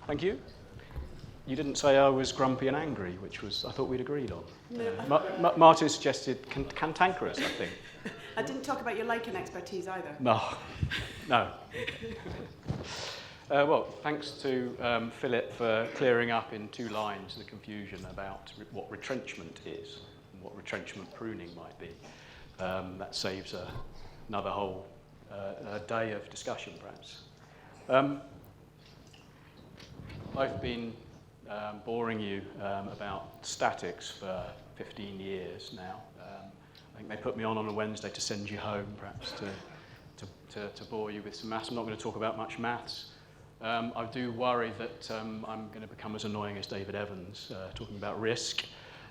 Thank you. You didn't say I was grumpy and angry, which was I thought we'd agreed on. No. Martin suggested cantankerous, I think. I didn't talk about your lichen expertise either. No. Well, thanks to Philip for clearing up in 2 lines the confusion about what retrenchment is and what retrenchment pruning might be. That saves another whole day of discussion, perhaps. I've been boring you about statics for 15 years now. I think they put me on a Wednesday to send you home, perhaps, to bore you with some maths. I'm not going to talk about much maths. I do worry that I'm going to become as annoying as David Evans, talking about risk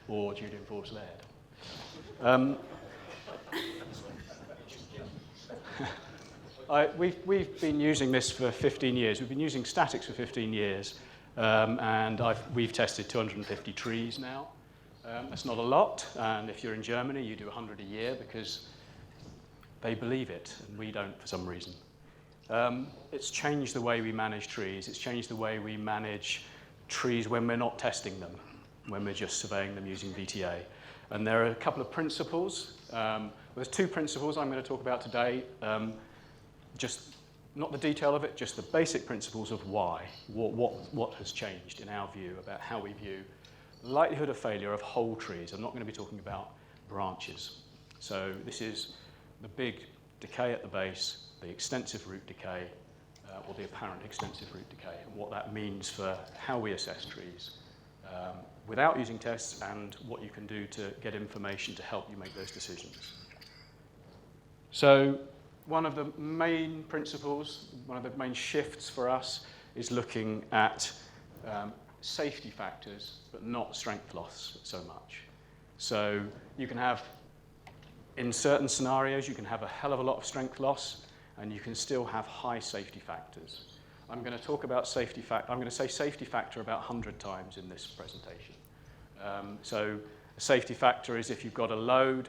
or Julian Forbes-Laird. We've been using this for 15 years. We've been using statics for 15 years, and we've tested 250 trees now. That's not a lot, and if you're in Germany, you do 100 a year because they believe it, and we don't for some reason. It's changed the way we manage trees. It's changed the way we manage trees when we're not testing them, when we're just surveying them using VTA. And there are a couple of principles. There's 2 principles I'm going to talk about today. Just not the detail of it, just the basic principles of why, what has changed in our view about how we view likelihood of failure of whole trees. I'm not going to be talking about branches. So this is the big decay at the base, the extensive root decay, or the apparent extensive root decay, and what that means for how we assess trees without using tests, and what you can do to get information to help you make those decisions. So one of the main principles, one of the main shifts for us is looking at safety factors, but not strength loss so much. So you can have, in certain scenarios, you can have a hell of a lot of strength loss, and you can still have high safety factors. I'm going to talk about safety factor. I'm going to say safety factor about 100 times in this presentation. So a safety factor is if you've got a load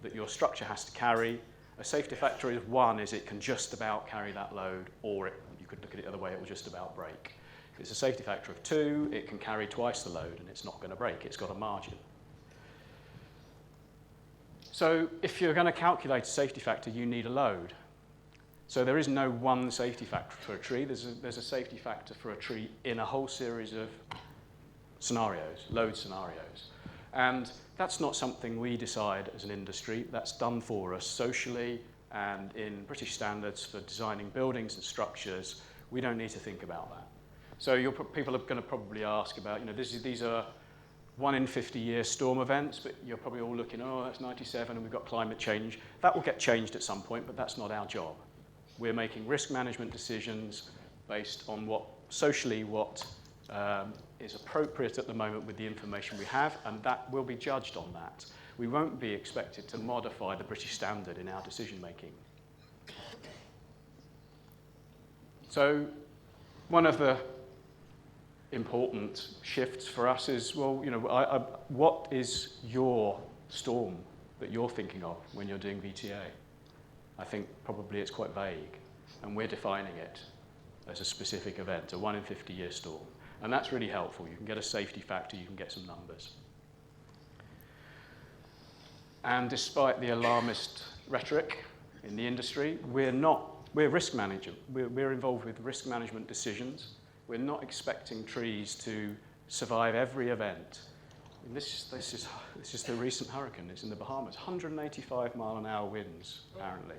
that your structure has to carry. A safety factor is 1 is it can just about carry that load, or you could look at it the other way, it will just about break. If it's a safety factor of 2, it can carry twice the load and it's not going to break, it's got a margin. So if you're going to calculate a safety factor, you need a load. So there is no one safety factor for a tree. There's a safety factor for a tree in a whole series of scenarios, load scenarios. And that's not something we decide as an industry. That's done for us socially and in British standards for designing buildings and structures. We don't need to think about that. So people are going to probably ask about, these are 1 in 50-year storm events, but you're probably all looking, oh, that's 97 and we've got climate change. That will get changed at some point, but that's not our job. We're making risk management decisions based on what is appropriate at the moment with the information we have, and that will be judged on that. We won't be expected to modify the British standard in our decision making. So one of the important shifts for us is, well, what is your storm that you're thinking of when you're doing VTA? I think probably it's quite vague, and we're defining it as a specific event, a 1 in 50-year storm. And that's really helpful. You can get a safety factor, you can get some numbers. And despite the alarmist rhetoric in the industry, we're risk managers. We're involved with risk management decisions. We're not expecting trees to survive every event. And this is the recent hurricane. It's in the Bahamas. 185 mile an hour winds, apparently.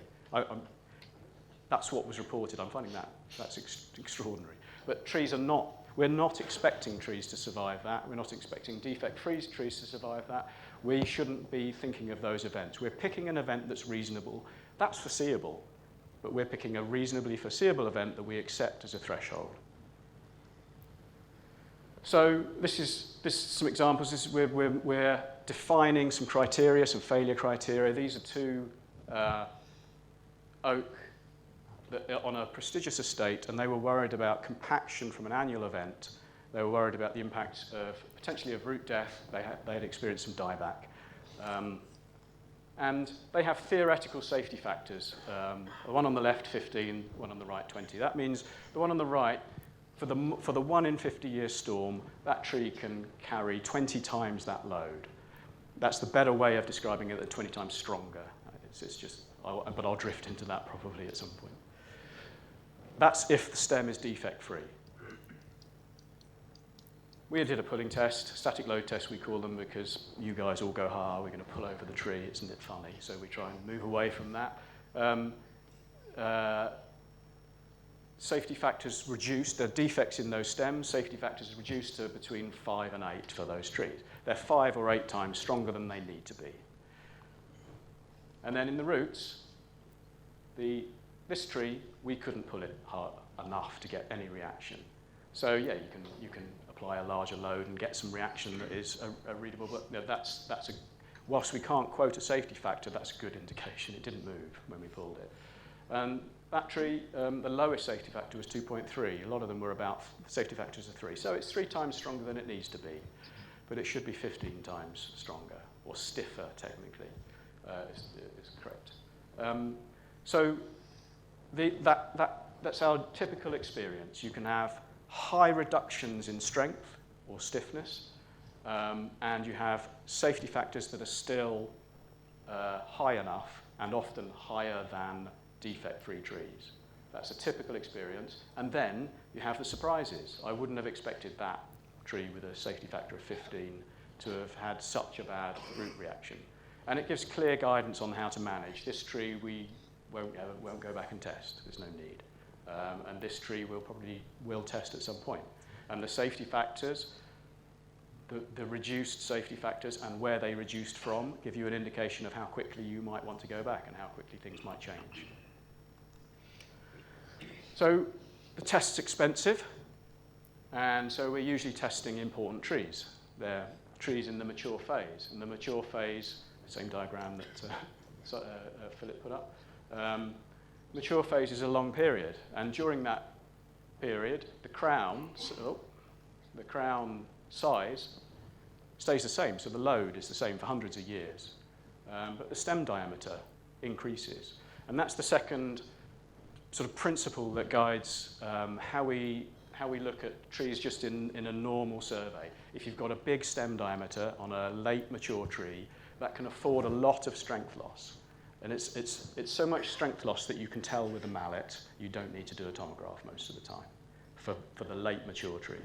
That's what was reported. I'm finding that's extraordinary. But we're not expecting trees to survive that. We're not expecting defect-free trees to survive that. We shouldn't be thinking of those events. We're picking an event that's reasonable. That's foreseeable. But we're picking a reasonably foreseeable event that we accept as a threshold. So this is some examples. We're defining some criteria, some failure criteria. These are 2 oak on a prestigious estate, and they were worried about compaction from an annual event. They were worried about the impact of potentially of root death. They had experienced some dieback. And they have theoretical safety factors. The one on the left, 15, one on the right, 20. That means the one on the right, for the 1 in 50-year storm, that tree can carry 20 times that load. That's the better way of describing it, 20 times stronger. It's just, but I'll drift into that probably at some point. That's if the stem is defect-free. We did a pulling test, static load test we call them, because you guys all go, we're going to pull over the tree, isn't it funny? So we try and move away from that. Safety factors reduced, the defects in those stems, safety factors reduced to between 5 and 8 for those trees. They're 5 or 8 times stronger than they need to be. And then in the roots, this tree, we couldn't pull it hard enough to get any reaction. So yeah, you can apply a larger load and get some reaction that is readable, but you know, whilst we can't quote a safety factor, that's a good indication. It didn't move when we pulled it. That tree, the lowest safety factor was 2.3. A lot of them were about safety factors of 3. So it's 3 times stronger than it needs to be, but it should be 15 times stronger, or stiffer technically, is correct. So that's our typical experience. You can have high reductions in strength or stiffness, and you have safety factors that are still high enough and often higher than defect-free trees. That's a typical experience. And then you have the surprises. I wouldn't have expected that tree with a safety factor of 15 to have had such a bad root reaction. And it gives clear guidance on how to manage. This tree we won't go back and test. There's no need. And this tree will test at some point. And the safety factors, the reduced safety factors and where they reduced from give you an indication of how quickly you might want to go back and how quickly things might change. So the test's expensive, and so we're usually testing important trees. They're trees in the mature phase. In the mature phase, same diagram that Philip put up, mature phase is a long period, and during that period, the crown size stays the same, so the load is the same for hundreds of years, but the stem diameter increases. And that's the second sort of principle that guides how we look at trees just in a normal survey. If you've got a big stem diameter on a late mature tree, that can afford a lot of strength loss. And it's so much strength loss that you can tell with a mallet you don't need to do a tomograph most of the time for the late mature trees.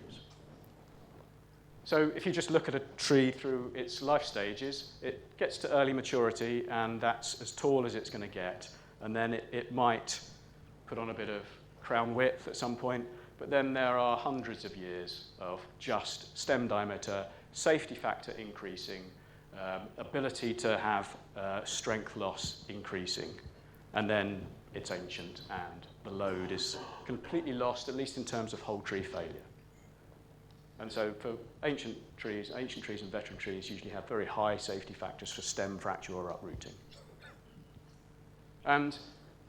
So if you just look at a tree through its life stages, it gets to early maturity, and that's as tall as it's going to get. And then it might put on a bit of crown width at some point, but then there are hundreds of years of just stem diameter, safety factor increasing, ability to have strength loss increasing, and then it's ancient and the load is completely lost, at least in terms of whole tree failure. And so for ancient trees and veteran trees usually have very high safety factors for stem fracture or uprooting. And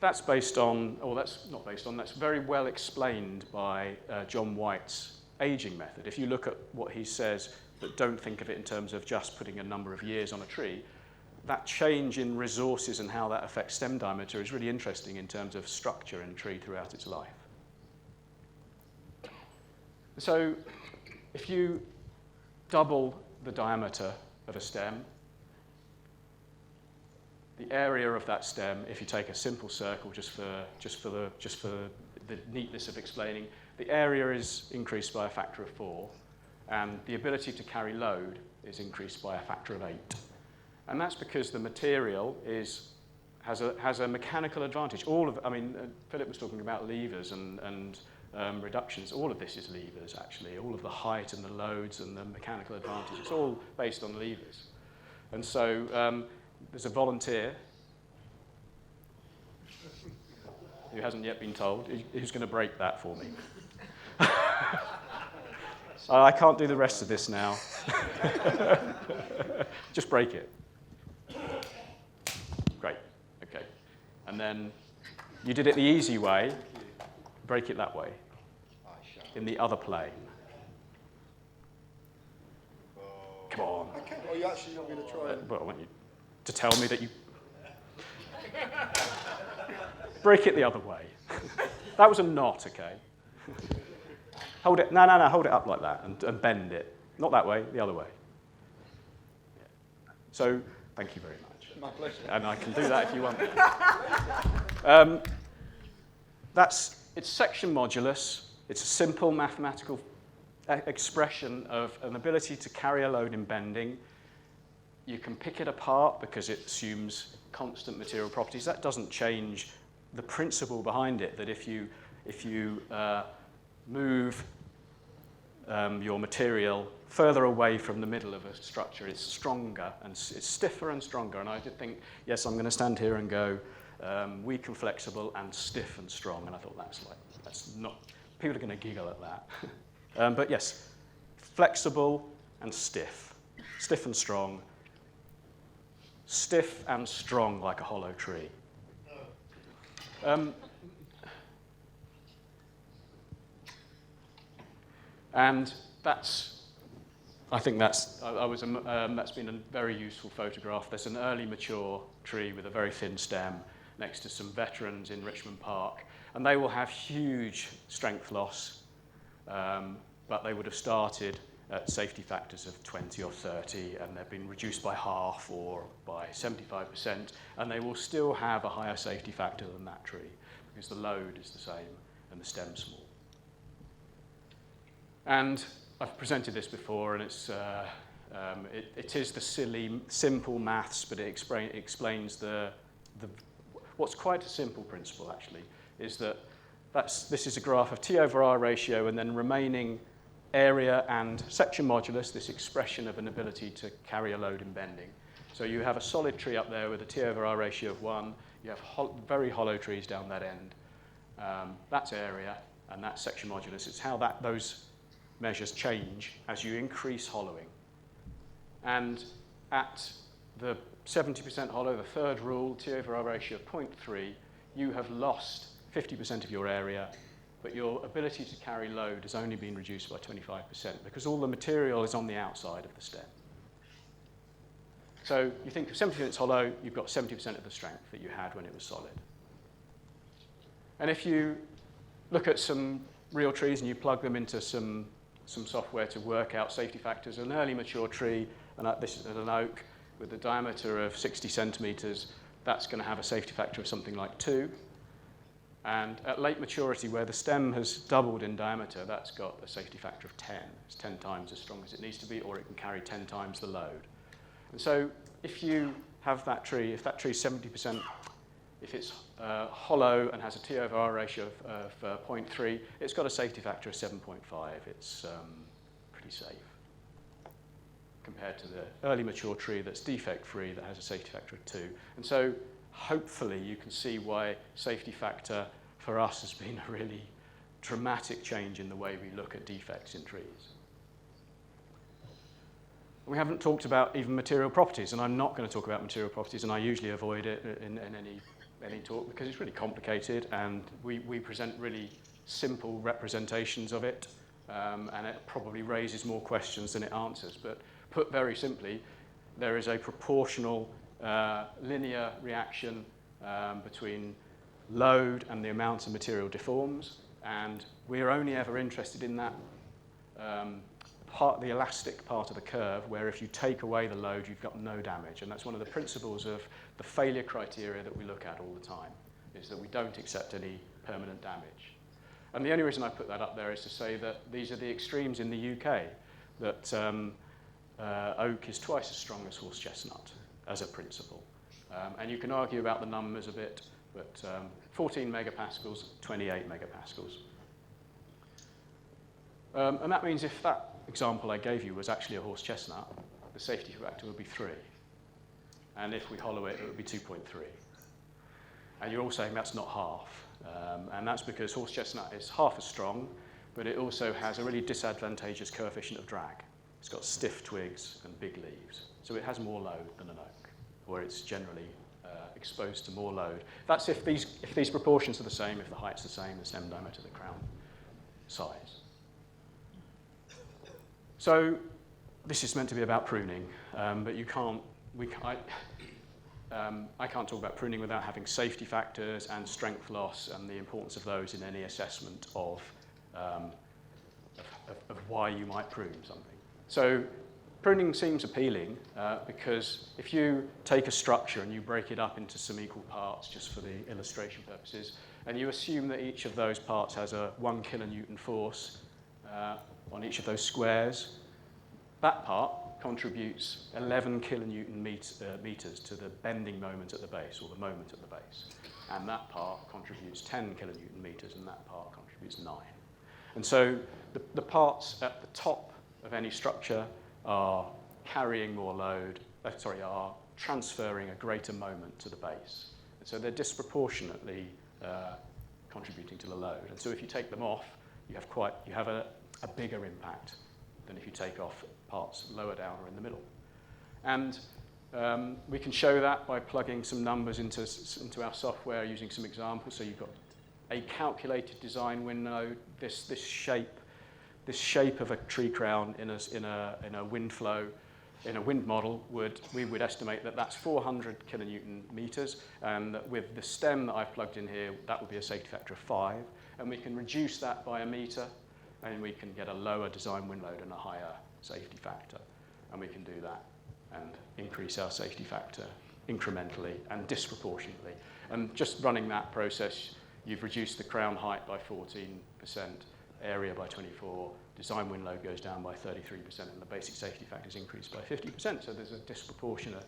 that's based on, or that's not based on, that's very well explained by John White's aging method. If you look at what he says, but don't think of it in terms of just putting a number of years on a tree, that change in resources and how that affects stem diameter is really interesting in terms of structure in a tree throughout its life. So if you double the diameter of a stem, the area of that stem, if you take a simple circle just for the neatness of explaining, the area is increased by a factor of 4, and the ability to carry load is increased by a factor of 8. And that's because the material has a mechanical advantage. Philip was talking about levers and reductions. All of this is levers, actually. All of the height and the loads and the mechanical advantage. It's all based on levers. And so there's a volunteer who hasn't yet been told, who's going to break that for me. I can't do the rest of this now. Just break it. Great, okay. And then you did it the easy way. Break it that way, in the other plane. Come on. Okay. Are you actually not going to try? Well, I want you to tell me that you break it the other way. That was a knot, okay? Hold it, no, hold it up like that and bend it. Not that way, the other way. Yeah. So, thank you very much. My pleasure. And I can do that if you want. It's section modulus. It's a simple mathematical expression of an ability to carry a load in bending. You can pick it apart because it assumes constant material properties. That doesn't change the principle behind it, that if you move your material further away from the middle of a structure, it's stronger and it's stiffer and stronger. And I did think, yes, I'm going to stand here and go weak and flexible and stiff and strong. And I thought that's not, people are going to giggle at that. But yes, flexible and stiff and strong, stiff and strong like a hollow tree. And I think that's been a very useful photograph. There's an early mature tree with a very thin stem next to some veterans in Richmond Park, and they will have huge strength loss, but they would have started at safety factors of 20 or 30, and they've been reduced by half or by 75%, and they will still have a higher safety factor than that tree because the load is the same and the stem's small. And I've presented this before, and it is the silly, simple maths, but it explains what's quite a simple principle, actually, is that this is a graph of T over R ratio and then remaining area and section modulus, this expression of an ability to carry a load in bending. So you have a solid tree up there with a T over R ratio of 1. You have very hollow trees down that end. That's area, and that's section modulus. It's how those measures change as you increase hollowing. And at the 70% hollow, the third rule, T over R ratio of 0.3, you have lost 50% of your area, but your ability to carry load has only been reduced by 25% because all the material is on the outside of the stem. So you think of 70% hollow, you've got 70% of the strength that you had when it was solid. And if you look at some real trees and you plug them into some software to work out safety factors, an early mature tree, and this is an oak with a diameter of 60 centimeters, that's going to have a safety factor of something like 2. And at late maturity, where the stem has doubled in diameter, that's got a safety factor of 10. It's 10 times as strong as it needs to be, or it can carry 10 times the load. And so if you have that tree, if that tree is 70%, if it's hollow and has a T over R ratio of 0.3, it's got a safety factor of 7.5. It's pretty safe compared to the early mature tree that's defect-free that has a safety factor of 2. And so hopefully you can see why safety factor for us has been a really dramatic change in the way we look at defects in trees. We haven't talked about even material properties, and I'm not going to talk about material properties, and I usually avoid it in any talk because it's really complicated, and we present really simple representations of it, and it probably raises more questions than it answers. But put very simply, there is a proportional linear reaction between load and the amount of material deforms, and we're only ever interested in that the elastic part of the curve, where if you take away the load, you've got no damage. And that's one of the principles of the failure criteria that we look at all the time, is that we don't accept any permanent damage. And the only reason I put that up there is to say that these are the extremes in the UK, that oak is twice as strong as horse chestnut as a principle. And you can argue about the numbers a bit, but 14 megapascals, 28 megapascals. And that means if that example I gave you was actually a horse chestnut, the safety factor would be 3. And if we hollow it, it would be 2.3. And you're all saying that's not half. And that's because horse chestnut is half as strong, but it also has a really disadvantageous coefficient of drag. It's got stiff twigs and big leaves. So it has more load than an oak, where it's generally exposed to more load. That's if these proportions are the same, if the height's the same, the stem diameter, the crown size. So this is meant to be about pruning, but I can't talk about pruning without having safety factors and strength loss and the importance of those in any assessment of of why you might prune something. So pruning seems appealing because if you take a structure and you break it up into some equal parts, just for the illustration purposes, and you assume that each of those parts has a 1 kilonewton force on each of those squares, that part contributes 11 kilonewton meters to the bending moment at the base, or the moment at the base. And that part contributes 10 kilonewton meters, and that part contributes 9. And so the parts at the top of any structure are carrying more load, are transferring a greater moment to the base. And so they're disproportionately contributing to the load. And so if you take them off, you have a bigger impact than if you take off parts lower down or in the middle. And we can show that by plugging some numbers into our software using some examples. So you've got a calculated design wind load, this shape of a tree crown in a wind flow, in a wind model, we would estimate that that's 400 kilonewton meters, and that with the stem that I've plugged in here, that would be a safety factor of 5, and we can reduce that by a meter, and we can get a lower design wind load and a higher safety factor, and we can do that and increase our safety factor incrementally and disproportionately. And just running that process, you've reduced the crown height by 14%, area by 24%, design wind load goes down by 33%, and the basic safety factor is increased by 50%. So there's a disproportionate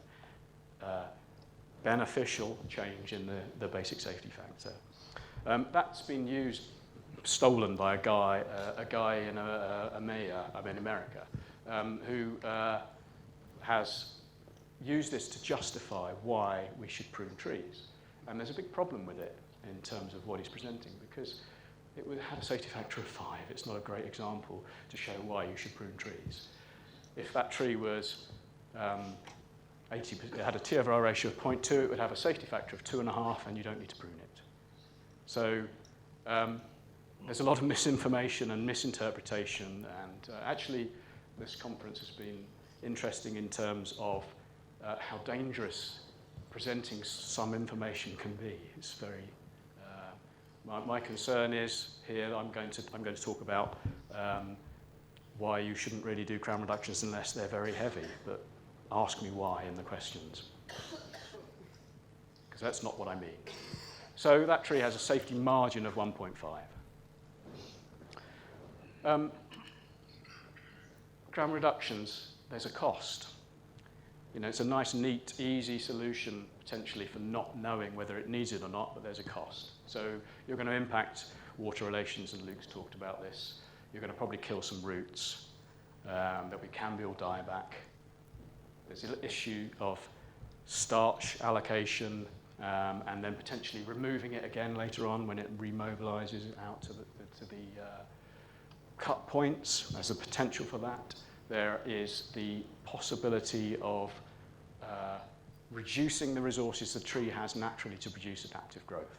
beneficial change in the basic safety factor. That's been stolen by a guy in America, who has used this to justify why we should prune trees. And there's a big problem with it in terms of what he's presenting, because it would have a safety factor of 5. It's not a great example to show why you should prune trees. If that tree was 80, it had a T/R ratio of 0.2, it would have a safety factor of 2.5, and you don't need to prune it. So there's a lot of misinformation and misinterpretation, and actually this conference has been interesting in terms of how dangerous presenting some information can be. It's very my concern is here. I'm going to talk about why you shouldn't really do crown reductions unless they're very heavy. But ask me why in the questions, because that's not what I mean. So that tree has a safety margin of 1.5. Crown reductions, there's a cost. You know, it's a nice, neat, easy solution potentially for not knowing whether it needs it or not, but there's a cost. So you're going to impact water relations, and Luke's talked about this. You're going to probably kill some roots. There'll be cambial dieback. There's the issue of starch allocation, and then potentially removing it again later on when it remobilizes out to the cut points. There's a potential for that. There is the possibility of reducing the resources the tree has naturally to produce adaptive growth.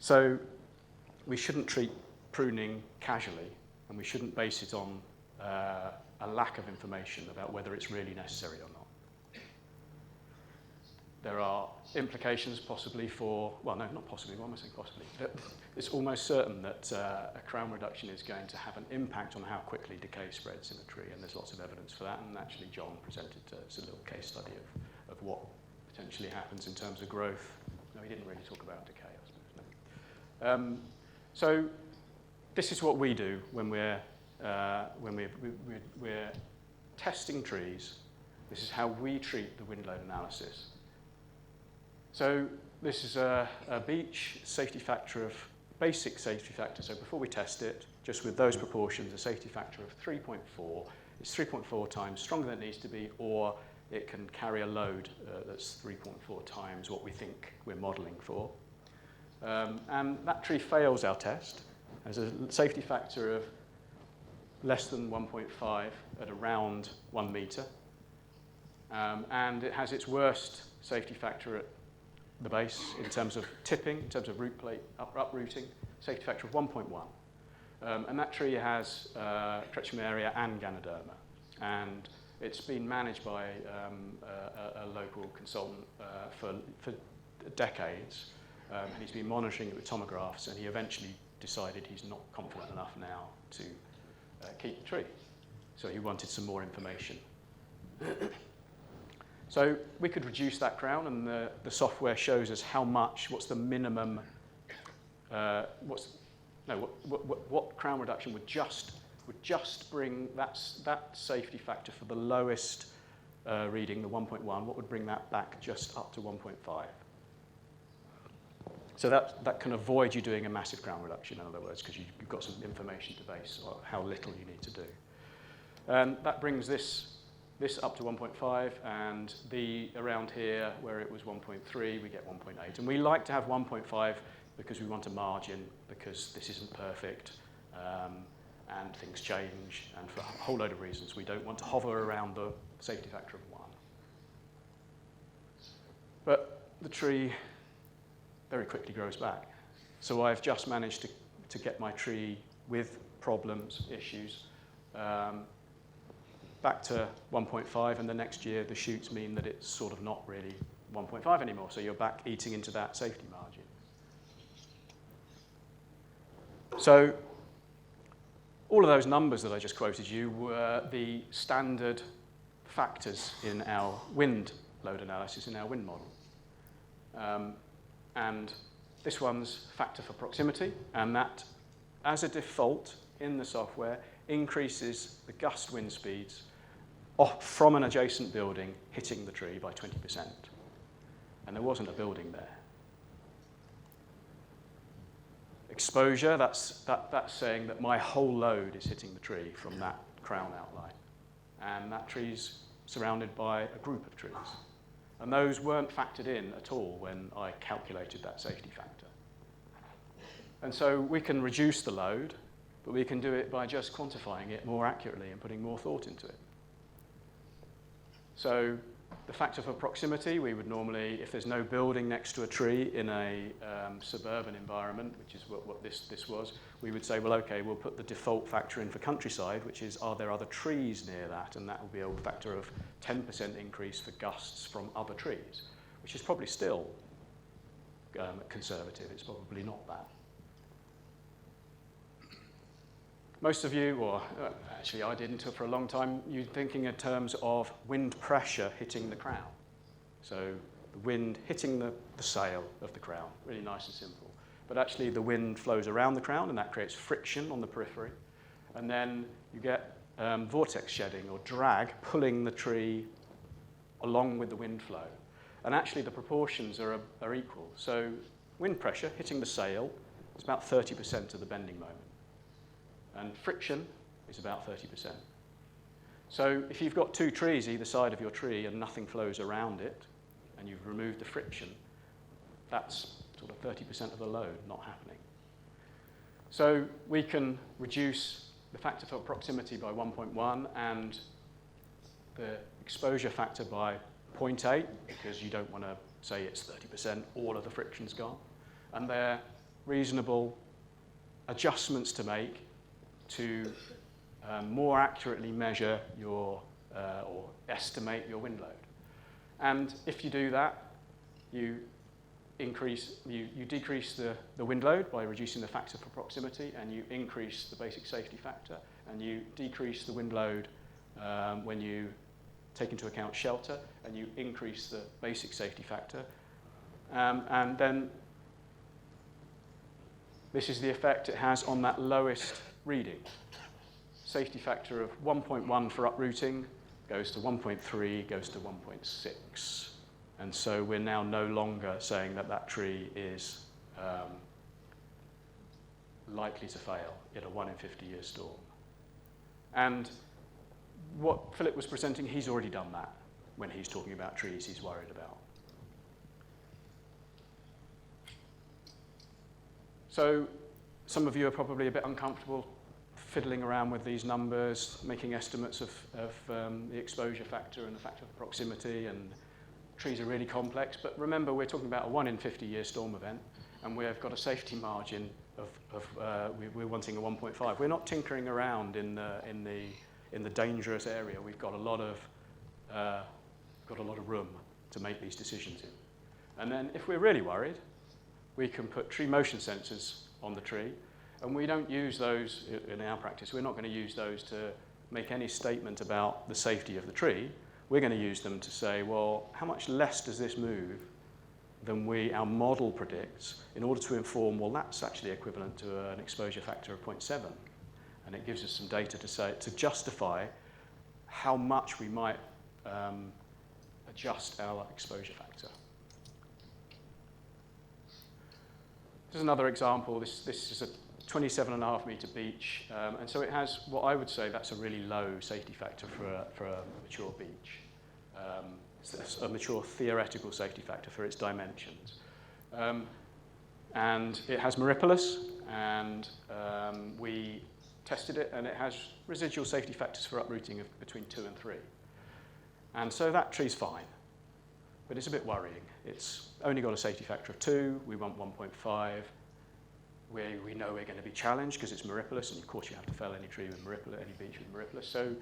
So we shouldn't treat pruning casually, and we shouldn't base it on a lack of information about whether it's really necessary or not. There are implications possibly for, well, no, not possibly, why am I saying possibly? It's almost certain that a crown reduction is going to have an impact on how quickly decay spreads in a tree, and there's lots of evidence for that, and actually John presented a little case study of what potentially happens in terms of growth. No, he didn't really talk about decay, I suppose. No. So this is what we do when we're testing trees. This is how we treat the wind load analysis. So this is a beech safety factor of basic safety factor. So before we test it, just with those proportions, a safety factor of 3.4. It's 3.4 times stronger than it needs to be, or it can carry a load that's 3.4 times what we think we're modelling for. And that tree fails our test. There's a safety factor of less than 1.5 at around 1 metre. And it has its worst safety factor at the base in terms of tipping, in terms of root plate uprooting, safety factor of 1.1. And that tree has Precautionary and Ganoderma. And it's been managed by a local consultant for decades. And he's been monitoring it with tomographs, and he eventually decided he's not confident enough now to keep the tree. So he wanted some more information. So we could reduce that crown, and the software shows us how much, what's the minimum, what crown reduction would just bring that safety factor for the lowest reading, the 1.1, what would bring that back just up to 1.5. So that can avoid you doing a massive crown reduction, in other words, because you've got some information to base on how little you need to do. And that brings this up to 1.5, and around here, where it was 1.3, we get 1.8. And we like to have 1.5 because we want a margin, because this isn't perfect, and things change, and for a whole load of reasons. We don't want to hover around the safety factor of 1. But the tree very quickly grows back. So I've just managed to get my tree with problems, issues, back to 1.5, and the next year the shoots mean that it's sort of not really 1.5 anymore, so you're back eating into that safety margin. So all of those numbers that I just quoted you were the standard factors in our wind load analysis, in our wind model. And this one's factor for proximity, and that, as a default in the software, increases the gust wind speeds from an adjacent building hitting the tree by 20%. And there wasn't a building there. Exposure, that's saying that my whole load is hitting the tree from that crown outline. And that tree's surrounded by a group of trees. And those weren't factored in at all when I calculated that safety factor. And so we can reduce the load, but we can do it by just quantifying it more accurately and putting more thought into it. So the factor for proximity, we would normally, if there's no building next to a tree in a suburban environment, which is what this was, we would say, well, okay, we'll put the default factor in for countryside, which is, are there other trees near that? And that will be a factor of 10% increase for gusts from other trees, which is probably still conservative. It's probably not that. Most of you, or actually I didn't for a long time, you're thinking in terms of wind pressure hitting the crown. So the wind hitting the sail of the crown, really nice and simple. But actually the wind flows around the crown, and that creates friction on the periphery. And then you get vortex shedding or drag pulling the tree along with the wind flow. And actually the proportions are equal. So wind pressure hitting the sail is about 30% of the bending moment. And friction is about 30%. So if you've got two trees either side of your tree and nothing flows around it, and you've removed the friction, that's sort of 30% of the load not happening. So we can reduce the factor for proximity by 1.1 and the exposure factor by 0.8, because you don't want to say it's 30%, all of the friction's gone. And they're reasonable adjustments to make to more accurately measure your or estimate your wind load. And if you do that, you decrease the wind load by reducing the factor for proximity, and you increase the basic safety factor, and you decrease the wind load when you take into account shelter, and you increase the basic safety factor. And then this is the effect it has on that lowest reading. Safety factor of 1.1 for uprooting goes to 1.3, goes to 1.6. And so we're now no longer saying that that tree is likely to fail in a 1 in 50-year storm. And what Philip was presenting, he's already done that when he's talking about trees he's worried about. So some of you are probably a bit uncomfortable fiddling around with these numbers, making estimates of the exposure factor and the factor of proximity, and trees are really complex. But remember, we're talking about a 1 in 50-year storm event, and we've got a safety margin we're wanting a 1.5. We're not tinkering around in the dangerous area. We've got a lot of room to make these decisions in. And then if we're really worried, we can put tree motion sensors on the tree, And we don't use those in our practice. We're not going to use those to make any statement about the safety of the tree. We're going to use them to say, well, how much less does this move than our model predicts, in order to inform, well, that's actually equivalent to an exposure factor of 0.7. And it gives us some data to justify how much we might adjust our exposure factor. This is another example. This is a 27.5 metre beach, and so it has what I would say that's a really low safety factor for a mature beach. It's a mature theoretical safety factor for its dimensions. And it has Miripolis, and we tested it, and it has residual safety factors for uprooting of between 2 and 3. And so that tree's fine, but it's a bit worrying. It's only got a safety factor of 2, we want 1.5. We know we're going to be challenged because it's Miripolis, and of course you have to fell any tree with Miripolis, any beech with Miripolis. So,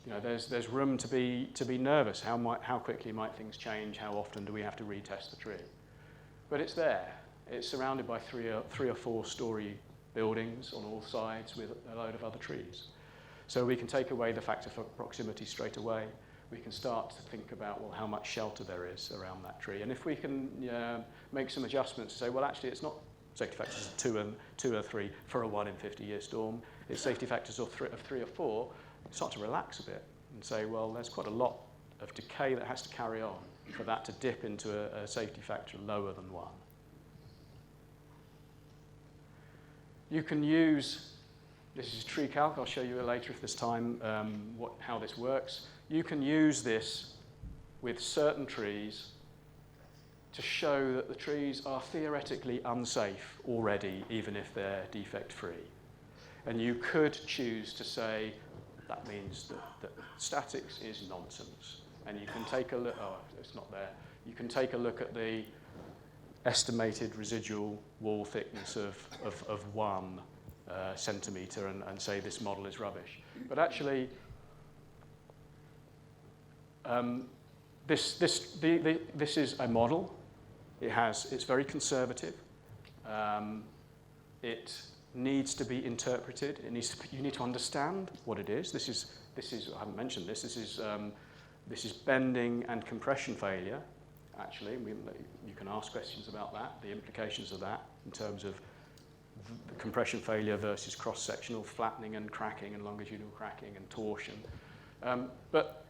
you know, there's room to be nervous. How quickly might things change? How often do we have to retest the tree? But it's there. It's surrounded by three or four story buildings on all sides with a load of other trees. So we can take away the factor for proximity straight away. We can start to think about, well, how much shelter there is around that tree. And if we can make some adjustments to say, well, actually, it's not safety factors of 2 or 3 for a 1 in 50-year storm. It's safety factors of 3 or 4. Start to relax a bit and say, well, there's quite a lot of decay that has to carry on for that to dip into a safety factor lower than 1. You can use, this is tree calc, I'll show you later if there's time how this works. You can use this with certain trees to show that the trees are theoretically unsafe already, even if they're defect-free. And you could choose to say, that means that statics is nonsense. And you can take a look, oh, it's not there. You can take a look at the estimated residual wall thickness of 1 centimetre and say this model is rubbish. But actually, this is a model. It's very conservative. It needs to be interpreted. You need to understand what it is. This is I haven't mentioned this. This is bending and compression failure. Actually, you can ask questions about that, the implications of that in terms of the compression failure versus cross-sectional flattening and cracking and longitudinal cracking and torsion. But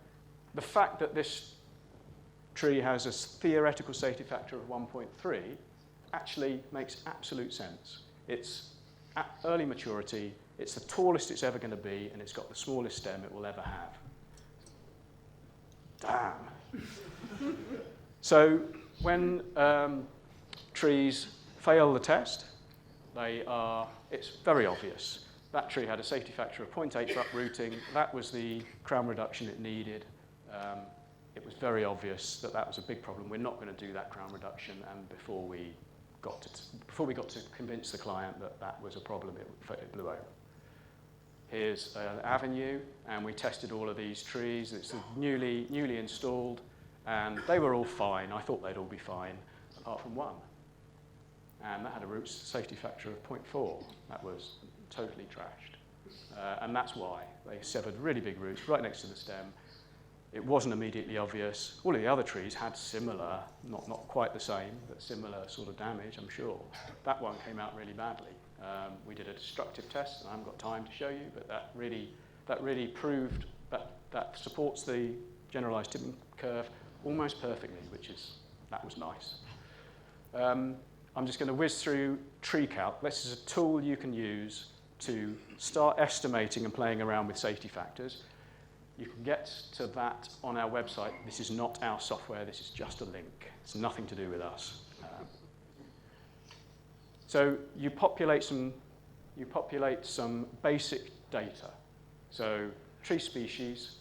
the fact that this tree has a theoretical safety factor of 1.3 actually makes absolute sense. It's at early maturity, it's the tallest it's ever going to be, and it's got the smallest stem it will ever have. Damn. So when trees fail the test, it's very obvious. That tree had a safety factor of 0.8 for uprooting. That was the crown reduction it needed. It was very obvious that was a big problem. We're not going to do that crown reduction, and before we got to convince the client that was a problem, it blew over. Here's an avenue, and we tested all of these trees. It's newly installed, and they were all fine. I thought they'd all be fine, apart from one. And that had a root safety factor of 0.4. That was totally trashed. And that's why. They severed really big roots right next to the stem. It wasn't immediately obvious. All of the other trees had similar, not quite the same, but similar sort of damage, I'm sure. That one came out really badly. We did a destructive test, and I haven't got time to show you, but that really proved that supports the generalized tipping curve almost perfectly, that was nice. I'm just going to whiz through tree calc. This is a tool you can use to start estimating and playing around with safety factors. You can get to that on our website. This is not our software. This is just a link. It's nothing to do with us. So you populate some basic data. So tree species,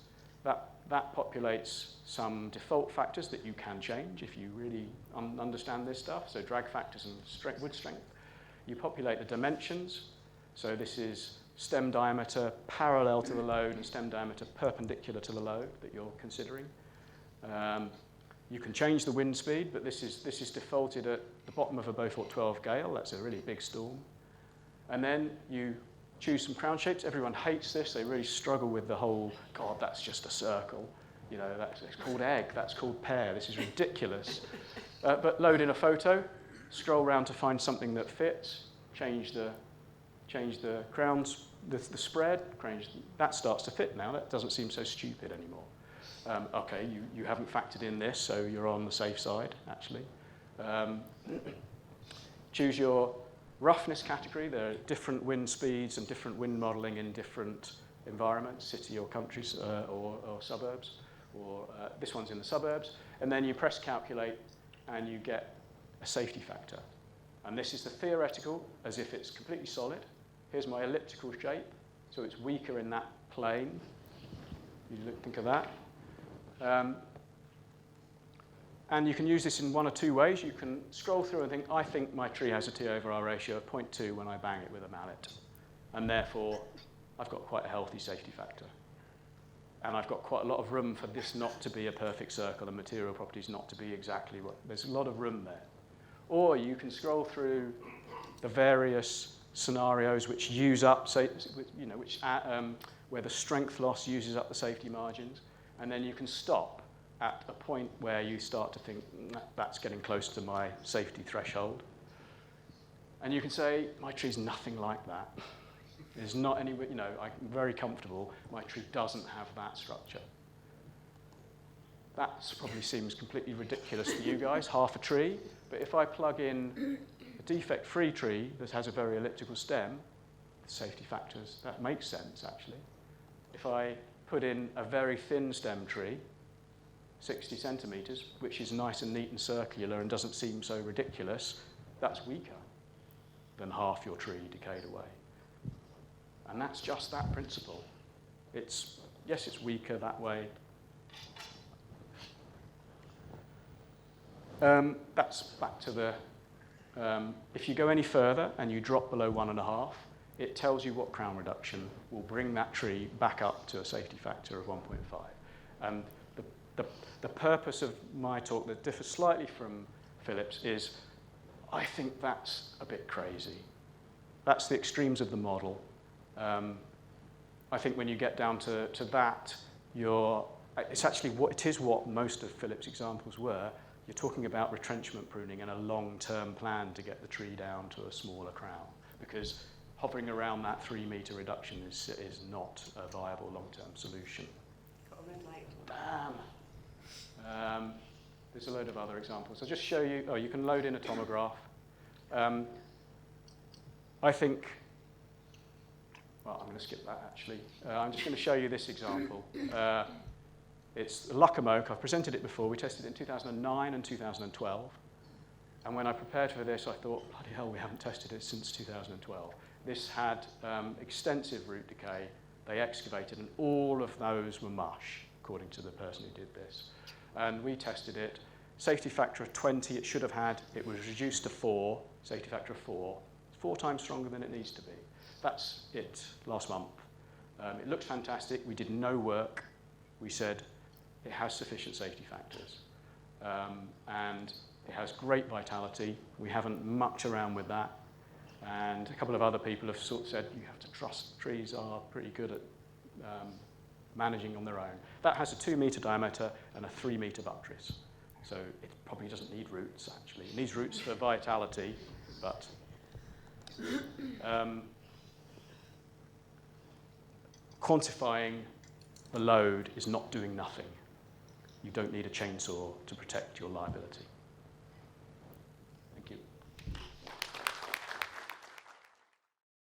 that populates some default factors that you can change if you really understand this stuff. So drag factors and wood strength. You populate the dimensions. So this is stem diameter parallel to the load and stem diameter perpendicular to the load that you're considering. You can change the wind speed, but this is defaulted at the bottom of a Beaufort 12 gale. That's a really big storm. And then you choose some crown shapes. Everyone hates this. They really struggle with the whole, God, that's just a circle. You know, it's called egg, that's called pear. This is ridiculous. But load in a photo, scroll around to find something that fits, change the crowns, the spread, that starts to fit now. That doesn't seem so stupid anymore. Okay, you haven't factored in this, so you're on the safe side, actually. Choose your roughness category. There are different wind speeds and different wind modelling in different environments, city or countries or suburbs. Or this one's in the suburbs. And then you press calculate and you get a safety factor. And this is the theoretical, as if it's completely solid. Here's my elliptical shape, so it's weaker in that plane. You think of that. And you can use this in one or two ways. You can scroll through and think, I think my tree has a T over R ratio of 0.2 when I bang it with a mallet. And therefore, I've got quite a healthy safety factor. And I've got quite a lot of room for this not to be a perfect circle and material properties not to be exactly what. There's a lot of room there. Or you can scroll through the various scenarios which use up, say, you know, where the strength loss uses up the safety margins, and then you can stop at a point where you start to think that's getting close to my safety threshold. And you can say, my tree's nothing like that. There's not any, you know, I'm very comfortable. My tree doesn't have that structure. That probably seems completely ridiculous to you guys, half a tree. But if I plug in a defect-free tree that has a very elliptical stem, the safety factors, that makes sense, actually. If I put in a very thin stem tree, 60 centimetres, which is nice and neat and circular and doesn't seem so ridiculous, that's weaker than half your tree decayed away. And that's just that principle. Yes, it's weaker that way. That's back to the, if you go any further and you drop below 1.5, it tells you what crown reduction will bring that tree back up to a safety factor of 1.5. And the purpose of my talk that differs slightly from Philip's is, I think that's a bit crazy. That's the extremes of the model. I think when you get down to that, it's actually what most of Philip's examples were. You're talking about retrenchment pruning and a long-term plan to get the tree down to a smaller crown, because hovering around that 3-metre reduction is not a viable long-term solution. Got a red light. Damn. There's a load of other examples. I'll just show you. Oh, you can load in a tomograph. I think. Well, I'm going to skip that, actually. I'm just going to show you this example. It's Luckham Oak. I've presented it before. We tested it in 2009 and 2012. And when I prepared for this, I thought, bloody hell, we haven't tested it since 2012. This had extensive root decay. They excavated, and all of those were mush, according to the person who did this. And we tested it. Safety factor of 20 it should have had. It was reduced to 4, safety factor of 4. It's 4 times stronger than it needs to be. That's it, last month. It looked fantastic. We did no work. We said it has sufficient safety factors. And it has great vitality. We haven't mucked around with that. And a couple of other people have sort of said, you have to trust trees are pretty good at managing on their own. That has a 2-metre diameter and a 3-metre buttress. So it probably doesn't need roots, actually. It needs roots for vitality, but quantifying the load is not doing nothing. You don't need a chainsaw to protect your liability.